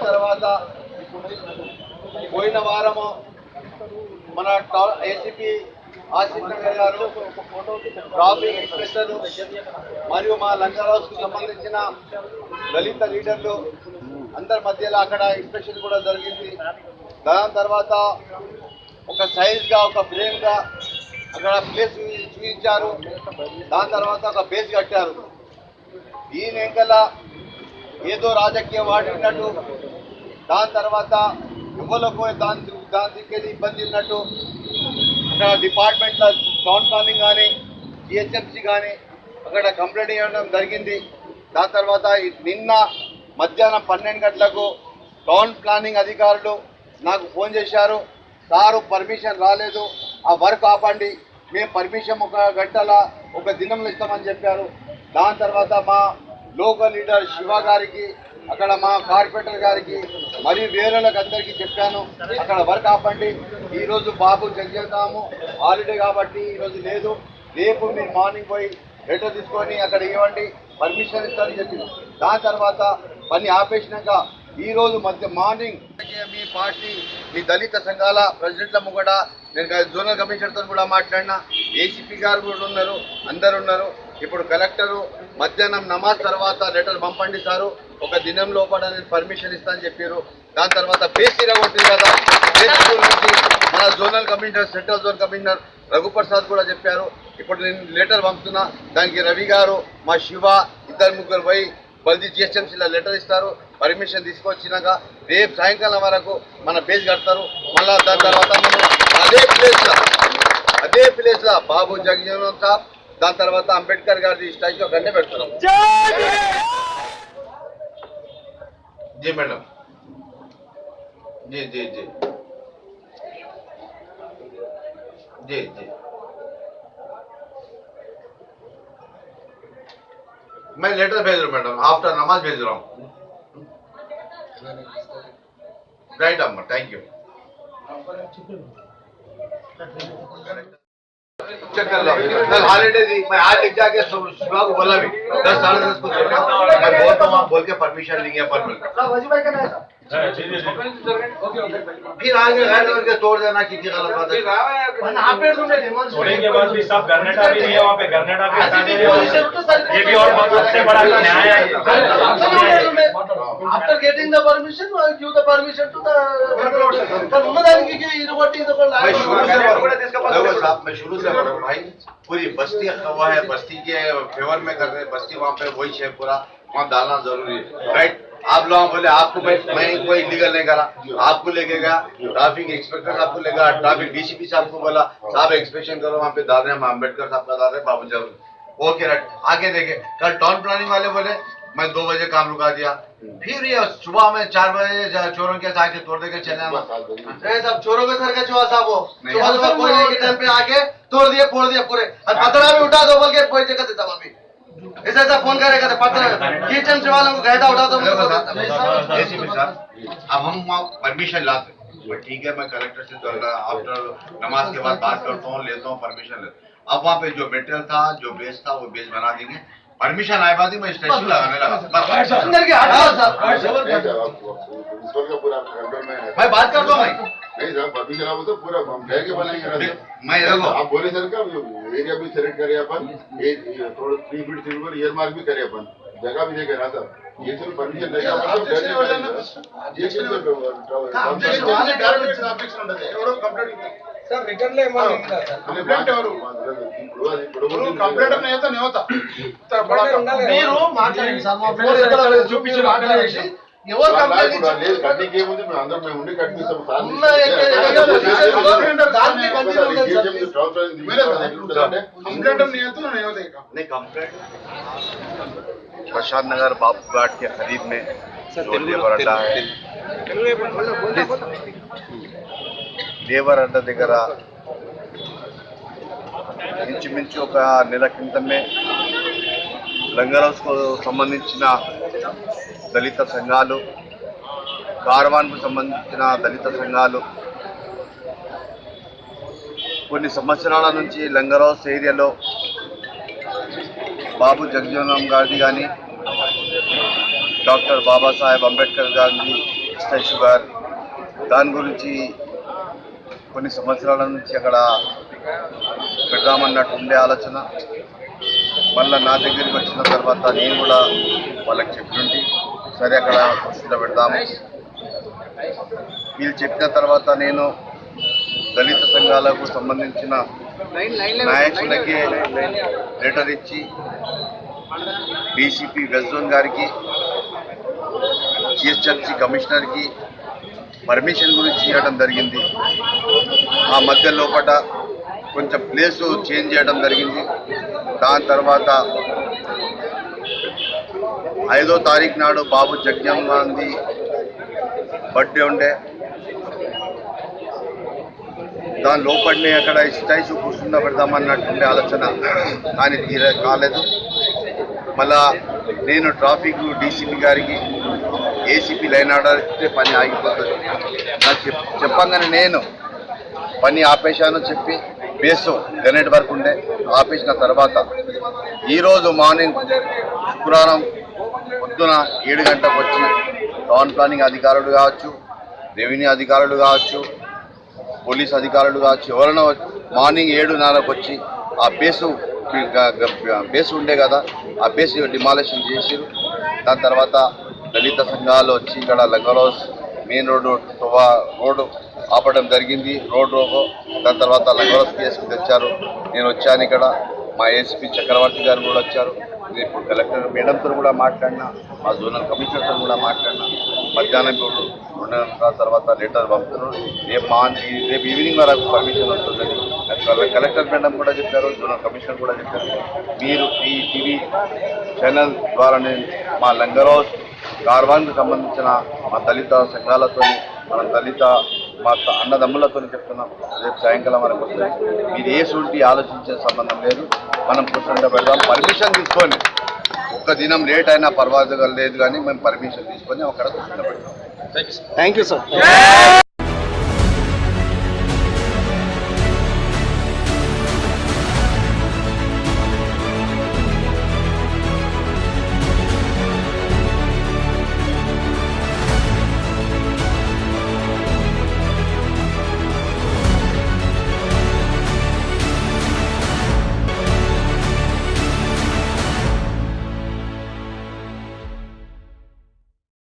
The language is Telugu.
తర్వాత పోయిన వారము మన ఏసీపీ ఆశిష్ నగర్ గారు ట్రాఫిక్ ఇన్స్పెక్టర్ మరియు మా లంచర్ హౌస్ కు సంబంధించిన దళిత లీడర్లు అందరి మధ్యలో అక్కడ ఇన్స్పెక్షన్ కూడా జరిగింది. దాని తర్వాత ఒక సైజ్ గా ఒక ఫ్రేమ్ గా అక్కడ ప్లేస్ చూపించారు. దాని తర్వాత ఒక బేస్ కట్టారు. దీని వెంకల ఏదో రాజకీయ వాడినట్టు, దాని తర్వాత ఎవరికో దాని దిక్కేది ఇబ్బంది ఉన్నట్టు అక్కడ డిపార్ట్మెంట్లో టౌన్ ప్లానింగ్ కానీ జిహెచ్ఎంసీ కానీ అక్కడ కంప్లైంట్ ఇవ్వడం జరిగింది. దాని తర్వాత నిన్న మధ్యాహ్నం 12 గంటలకు టౌన్ ప్లానింగ్ అధికారులు నాకు ఫోన్ చేశారు. సారు పర్మిషన్ రాలేదు, ఆ వర్క్ ఆపండి, మేము పర్మిషన్ ఒక గంటల ఒక దినంలో ఇస్తామని చెప్పారు. దాని తర్వాత మా లోకల్ లీడర్ శివ గారికి, అక్కడ మా కార్పొరేటర్ గారికి మరియు వేరేలకు అందరికీ చెప్పాను, అక్కడ వర్క్ ఆపండి, ఈరోజు బాబు జగ్జేద్దాము హాలిడే కాబట్టి ఈరోజు లేదు, రేపు మీరు మార్నింగ్ పోయి లెటర్ తీసుకొని అక్కడ ఇవ్వండి, పర్మిషన్ ఇస్తారని చెప్పింది. దాని తర్వాత పని ఆపేసినాక ఈరోజు మార్నింగ్ మీ పార్టీ మీ దళిత సంఘాల ప్రెసిడెంట్ల ముంగట నేను జోనల్ కమిషనర్తో కూడా మాట్లాడినా, ఏసీపీ గారు కూడా ఉన్నారు, అందరు ఉన్నారు. ఇప్పుడు కలెక్టరు మధ్యాహ్నం నమాజ్ తర్వాత లెటర్ పంపండి సారు, ఒక దినం లోపల నేను పర్మిషన్ ఇస్తానని చెప్పారు. దాని తర్వాత బేసీరా కొట్టింది కదా, మన zonal commissioner central zone commissioner Raghuprasad కూడా చెప్పారు. ఇప్పుడు నేను లెటర్ పంపుతున్నా, దానికి రవి గారు మా శివ ఇద్దరు ముగ్గురు పోయి బల్దీ జిహెచ్ఎంసీలో లెటర్ ఇస్తారు. పర్మిషన్ తీసుకొచ్చినాక రేపు సాయంకాలం వరకు మన బేస్ కడతారు. మళ్ళా దాని తర్వాత మనం అదే ప్లేస్లో బాబు జగజీవన్ సాబ్, దాని తర్వాత అంబేద్కర్ గారి స్టాచ్యూ అక్కడనే పెడతారు. जी मैडम, जी जी जी जी जी मैं लेटर भेज रहा हूँ मैडम, आफ्टर नमाज भेज रहा हूँ. राइट अम्मा, थैंक यू. चेक कर लो, कल हॉलीडे थी, मैं आज लिख जाके सुबह को बोला भी 10 साढ़े 10 को मैं बोलता हूँ, बोल के परमिशन लेंगे फिर आगे गैर करके तोड़ देना कितनी गलत बात है. तोड़ने के बाद भी सब गरनेटा भी नहीं है वहाँ पे, गरनेटा भी हटा दे, ये भी और सबसे बड़ा न्याय है. After getting the permission, give the permission to the. मैं शुरू से बोल रहा हूँ भाई, पूरी बस्ती हवा है, बस्ती के फेवर में कर रहे, बस्ती वहाँ पे वही है पूरा, वहाँ डालना जरूरी है. राइट, आप लोग बोले आपको मैं कोई इलीगल नहीं करा, आपको लेके गया ट्रैफिक इंस्पेक्टर साहब को लेगा, ट्रैफिक डीसीपी साहब को बोला साहब एक्सपेक्शन करो, वहाँ पे डाल रहे हैं अम्बेडकर साहब का डाल रहे हैं बाबू जरूर. ओके राइट, आगे देखे कल टाउन प्लानिंग वाले बोले मैं 2 बजे काम रुका दिया, फिर ये सुबह में 4 बजे चोरों के आके तोड़ देके चले आना. सब चोरों के सर का चुहा साहब हो, सुबह कोई के टाइम पे आके तोड़ दिए फोड़ दिए पूरे, और पतरा भी उठा दो बोल के कोई जगह देता अभी ऐसा फोन करेगा तो पतरा कीचन वालों को कहता उठा दो. अब हम परमिशन लाते, ठीक है मैं कलेक्टर से आफ्टर नमाज के बाद बात करता हूँ, लेता हूँ परमिशन लेता हूँ. अब वहाँ पे जो मटेरियल था, जो बेस था, वो बेस बना देंगे. परमिशन आए बाद ही मैं स्टेशन लगाने लगा. मैं बात करता हूँ भाई, नहीं सर परमिशन आप तो पूरा हम कह के बनाएंगे. मैं देखो आप बोले सर का एरिया भी सेलेक्ट करे अपन, थोड़ा 3 फीट सिल्वर ईयर मार्क भी करे अपन, जगह भी देखे ना सर. ये सब परमिशन नहीं सर रिटर्न ले कंप्लेंट ఎవరు కంప్లైంట్ नहीं होता మీరు మాట్లాడండి సార్ మా ఫ్రెండ్స్ ఇక్కడ చూపించి మాట్లాడేసి ఎవరు కంప్లైంట్ ఇచ్చారు? లేదు కట్టింగ్ ఏముంది మేము అందరం మేము ఉండి కట్టిస్తాం प्रशांत नगर बापू घाट के करीब में जो लेबर अड्डा है, లేబర్ అడ్డా దగ్గర ఇంచుమించు ఒక నెల క్రితమే లంగర్ హౌస్కు సంబంధించిన దళిత సంఘాలు, కార్వాన్కు సంబంధించిన దళిత సంఘాలు కొన్ని సంవత్సరాల నుంచి లంగర్ హౌస్ ఏరియాలో బాబు జగజీవన్ గారిది కానీ, డాక్టర్ బాబాసాహెబ్ అంబేద్కర్ గారిది స్టాచ్యూ గారు, దాని గురించి కొన్ని సంవత్సరాల నుంచి అక్కడ పెడదామన్నట్టు ఉండే ఆలోచన. మళ్ళీ నా దగ్గరికి వచ్చిన తర్వాత నేను కూడా వాళ్ళకి చెప్పినండి, సరే అక్కడ దృష్టిలో పెడదాము. వీళ్ళు చెప్పిన తర్వాత నేను దళిత సంఘాలకు సంబంధించిన నాయకులకి లెటర్ ఇచ్చి డీసీపీ వెస్ట్ జోన్ గారికి, జిహెచ్ఎంసీ కమిషనర్కి పర్మిషన్ గురించి ఇవ్వడం జరిగింది. ఆ మధ్య లోపల కొంచెం ప్లేసు చేంజ్ చేయడం జరిగింది. దాని తర్వాత 5వ తారీఖు నాడు బాబు జగజీవన్ గాంధీ బర్త్డే ఉండే, దాని లోపలనే అక్కడ స్టాచ్యూ కూర్చుండా పెడదామన్నట్టుండే ఆలోచన, కానీ కాలేదు. మళ్ళా నేను ట్రాఫిక్ డీసీపీ గారికి, ఏసీపీ లైన్ ఆర్డర్ ఇస్తే పని ఆగిపోతుంది నాకు చెప్పంగానే నేను పని ఆపేశాను చెప్పి బేసు గ్రెనేడ్ వర్క్ ఉండే ఆపేసిన తర్వాత ఈరోజు మార్నింగ్ శుక్రవారం పొద్దున 7 గంటలకు వచ్చి టౌన్ ప్లానింగ్ అధికారులు కావచ్చు, రెవెన్యూ అధికారులు కావచ్చు, పోలీస్ అధికారులు కావచ్చు, ఎవరైనా మార్నింగ్ 7:30కు వచ్చి ఆ బేసు ఉండే కదా, ఆ బేస్ డిమాలిషన్ చేసిరు. దాని తర్వాత దళిత సంఘాలు వచ్చి ఇక్కడ లంగర్ హౌస్ మెయిన్ రోడ్డు ఆపడం జరిగింది. దాని తర్వాత లంగర్ హౌస్ కేసుకు తెచ్చారు. నేను వచ్చాను, ఇక్కడ మా ఏసీపీ చక్రవర్తి గారు కూడా వచ్చారు. నేను ఇప్పుడు కలెక్టర్ మేడంతో కూడా మాట్లాడినా, మా జోనల్ కమిషనర్తో కూడా మాట్లాడినా. మధ్యాహ్నం 2:30 తర్వాత లెటర్ పంపుతున్నారు. రేపు ఈవినింగ్ వరకు పర్మిషన్ వస్తుందని కలెక్టర్ మేడం కూడా చెప్పారు, జోనల్ కమిషనర్ కూడా చెప్పారు. మీరు ఈ టీవీ ఛానల్ ద్వారానే మా లంగర్ హౌస్ కార్వాన్కు సంబంధించిన మా దళిత సంఘాలతో, మా అన్నదమ్ములతో చెప్తున్నాం, రేపు సాయంకాలం వరకు వస్తుంది. మీరు ఏ సూటి ఆలోచించే సంబంధం లేదు, మనం కూర్చుంటే పెడదాం. పర్మిషన్ తీసుకొని ఒక్క దినం లేట్ అయినా పర్వాలేదు కానీ మేము పర్మిషన్ తీసుకొని అక్కడ కూర్చుంటే పెడతాం. Thank you sir.